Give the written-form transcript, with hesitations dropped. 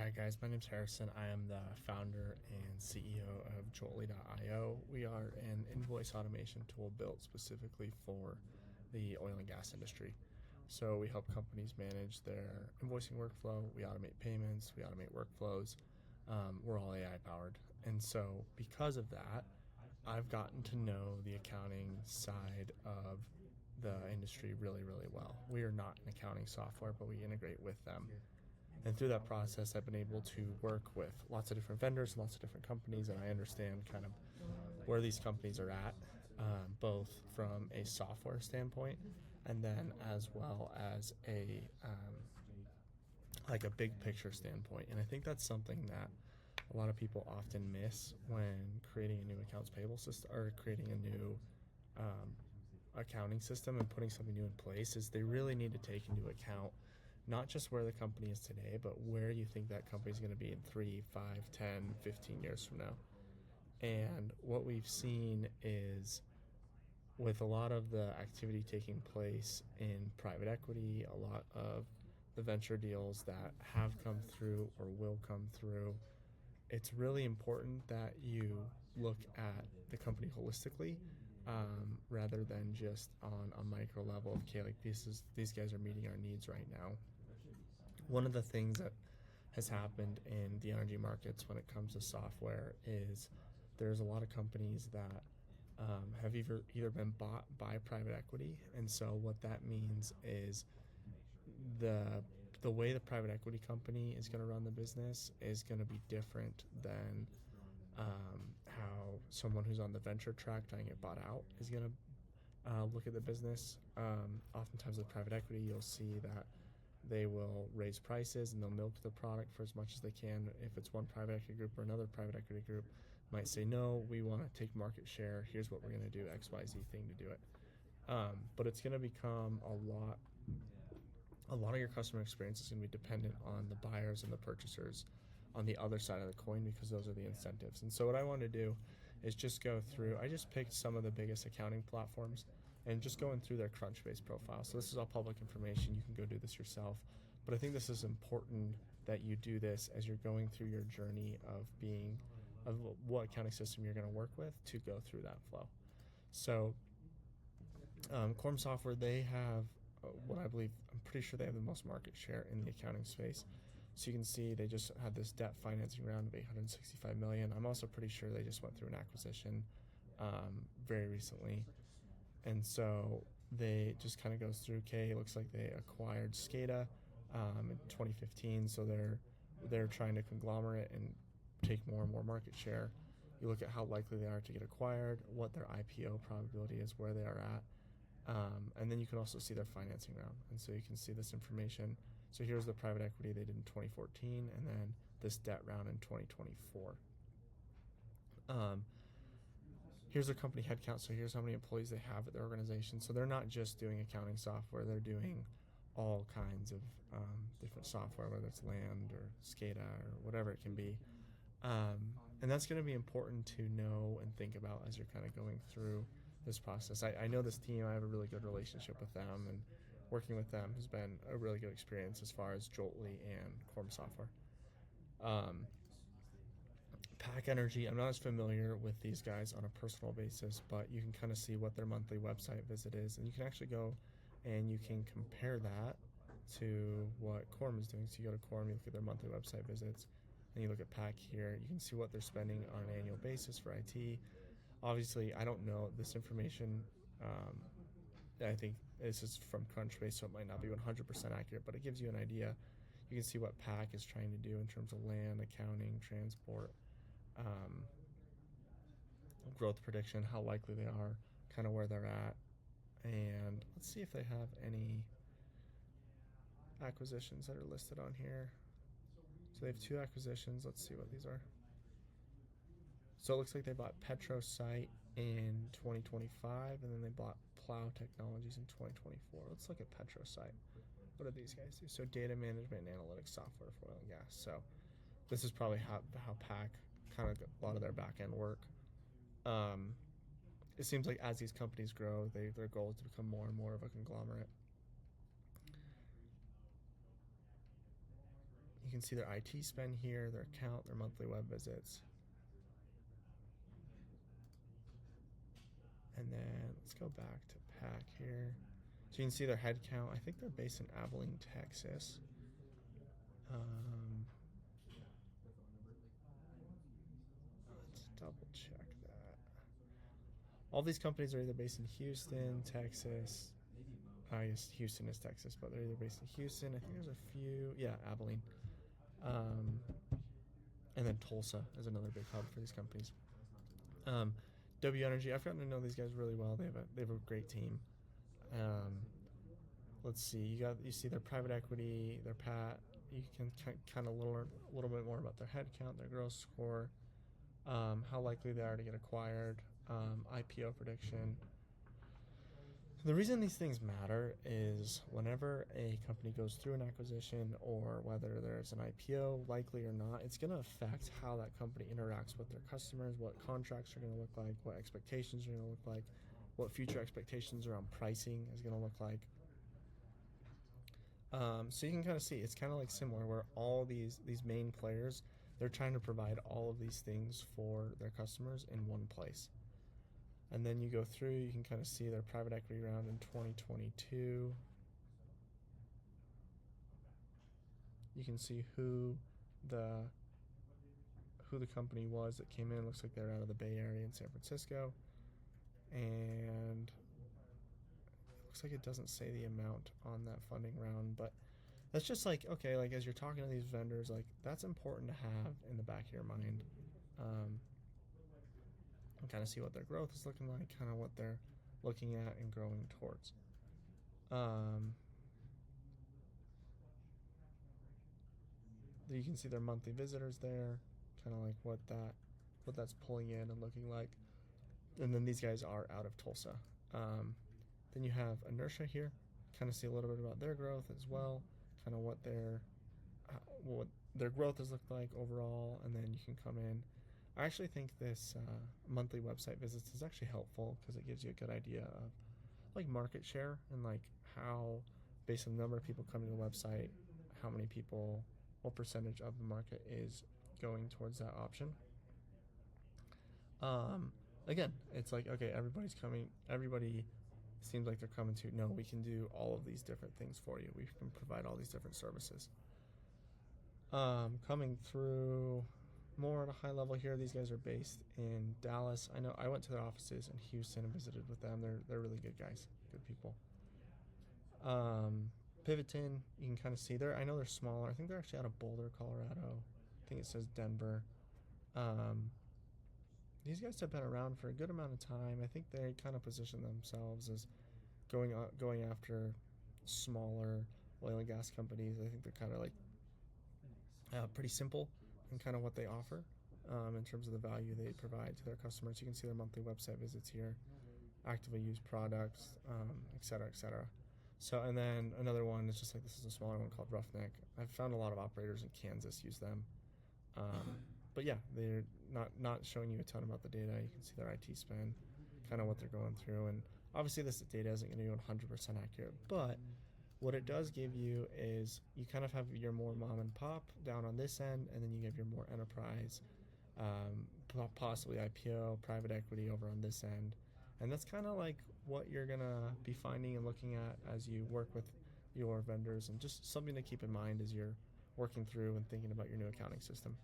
Alright guys, my name's Harrison. I am the founder and CEO of Joelly.io. We are an invoice automation tool built specifically for the oil and gas industry. So we help companies manage their invoicing workflow, we automate payments, we automate workflows. We're all AI powered. And so because of that, I've gotten to know the accounting side of the industry really, really well. We are not an accounting software, but we integrate with them. And through that process, I've been able to work with lots of different vendors, lots of different companies, and I understand kind of where these companies are at, both from a software standpoint and then as well as a like a big picture standpoint. And I think that's something that a lot of people often miss when creating a new accounts payable system or creating a new accounting system and putting something new in place, is they really need to take into account not just where the company is today, but where you think that company is going to be in 3, 5, 10, 15 years from now. And what we've seen is, with a lot of the activity taking place in private equity, a lot of the venture deals that have come through or will come through, it's really important that you look at the company holistically, rather than just on a micro level of, okay, like these guys are meeting our needs right now. One of the things that has happened in the energy markets when it comes to software is there's a lot of companies that have either been bought by private equity, and so what that means is the way the private equity company is going to run the business is going to be different than how someone who's on the venture track trying to get bought out is going to look at the business. Oftentimes with private equity, you'll see that they will raise prices and they'll milk the product for as much as they can. If it's one private equity group or another private equity group might say, no, we want to take market share, here's what we're going to do, XYZ thing to do it. But it's going to become a lot of your customer experience is going to be dependent on the buyers and the purchasers on the other side of the coin, because those are the incentives. And so what I want to do is just go through, I just picked some of the biggest accounting platforms and just going through their Crunchbase profile. So this is all public information, you can go do this yourself, but I think this is important that you do this as you're going through your journey of what accounting system you're going to work with to go through that flow. So Quorum software, they have what I believe, I'm pretty sure they have the most market share in the accounting space. So you can see they just had this debt financing round of $865 million. I'm also pretty sure they just went through an acquisition very recently. And so they just kind of goes through, okay, it looks like they acquired SCADA in 2015. So they're trying to conglomerate and take more and more market share. You look at how likely they are to get acquired, what their IPO probability is, where they are at. And then you can also see their financing round. And so you can see this information. So here's the private equity they did in 2014, and then this debt round in 2024. Here's their company headcount. So here's how many employees they have at their organization. So they're not just doing accounting software, they're doing all kinds of different software, whether it's land or SCADA or whatever it can be. And that's going to be important to know and think about as you're kind of going through this process. I know this team, I have a really good relationship with them, and working with them has been a really good experience as far as Joelly and Quorum software. Pak Energy, I'm not as familiar with these guys on a personal basis, but you can kind of see what their monthly website visit is, and you can actually go and you can compare that to what Quorum is doing. So you go to Quorum, you look at their monthly website visits, and you look at Pak here, you can see what they're spending on an annual basis for IT. Obviously, I don't know this information. I think this is from Crunchbase, so it might not be 100% accurate, but it gives you an idea. You can see what PAC is trying to do in terms of land, accounting, transport, growth prediction, how likely they are, kind of where they're at. And let's see if they have any acquisitions that are listed on here. So they have 2 acquisitions. Let's see what these are. So it looks like they bought PetroSite in 2025, and then they bought Plow Technologies in 2024. Let's look at PetroSite. What do these guys do? So data management and analytics software for oil and gas. So this is probably how PAC kind of a lot of their back end work. It seems like as these companies grow, their goal is to become more and more of a conglomerate. You can see their IT spend here, their account, their monthly web visits. And then let's go back to Pack here. So you can see their head count. I think they're based in Abilene, Texas. Let's double check that. All these companies are either based in Houston, Texas. I guess Houston is Texas, but they're either based in Houston. I think there's a few. Yeah, Abilene. And then Tulsa is another big hub for these companies. W Energy, I've gotten to know these guys really well. They have a great team. Let's see. You see their private equity, their PAT. You can kind of learn a little bit more about their head count, their growth score, how likely they are to get acquired, IPO prediction. The reason these things matter is whenever a company goes through an acquisition or whether there's an IPO, likely or not, it's going to affect how that company interacts with their customers, what contracts are going to look like, what expectations are going to look like, what future expectations around pricing is going to look like. So you can kind of see it's kind of like similar where all these main players, they're trying to provide all of these things for their customers in one place. And then you go through, you can kind of see their private equity round in 2022. You can see who the company was that came in. Looks like they're out of the Bay Area in San Francisco. And it looks like it doesn't say the amount on that funding round, but that's just like, okay, like as you're talking to these vendors, like that's important to have in the back of your mind. And kind of see what their growth is looking like, kind of what they're looking at and growing towards. You can see their monthly visitors there, kind of like what that's pulling in and looking like. And then these guys are out of Tulsa. Then you have Enertia here, kind of see a little bit about their growth as well, kind of what their growth has looked like overall, and then you can come in. I actually think this monthly website visits is actually helpful because it gives you a good idea of like market share and like how, based on the number of people coming to the website, how many people, what percentage of the market is going towards that option. Again, it's like, okay, everybody's coming, everybody seems like they're coming to, no, we can do all of these different things for you. We can provide all these different services. Coming through more at a high level here, these guys are based in Dallas. I know I went to their offices in Houston and visited with them. They're really good guys, good people. Pivoten, you can kind of see there. I know they're smaller. I think they're actually out of Boulder, Colorado. I think it says Denver. These guys have been around for a good amount of time. I think they kind of position themselves as going after smaller oil and gas companies. I think they're kind of like pretty simple in kind of what they offer in terms of the value they provide to their customers. You can see their monthly website visits here, actively used products, et cetera, et cetera. So, and then another one is just like, this is a smaller one called Roughneck. I've found a lot of operators in Kansas use them. But yeah, they're not showing you a ton about the data. You can see their IT spend, kind of what they're going through. And obviously this data isn't going to be 100% accurate, but what it does give you is you kind of have your more mom and pop down on this end, and then you have your more enterprise, possibly IPO, private equity over on this end. And that's kind of like what you're going to be finding and looking at as you work with your vendors, and just something to keep in mind as you're working through and thinking about your new accounting system.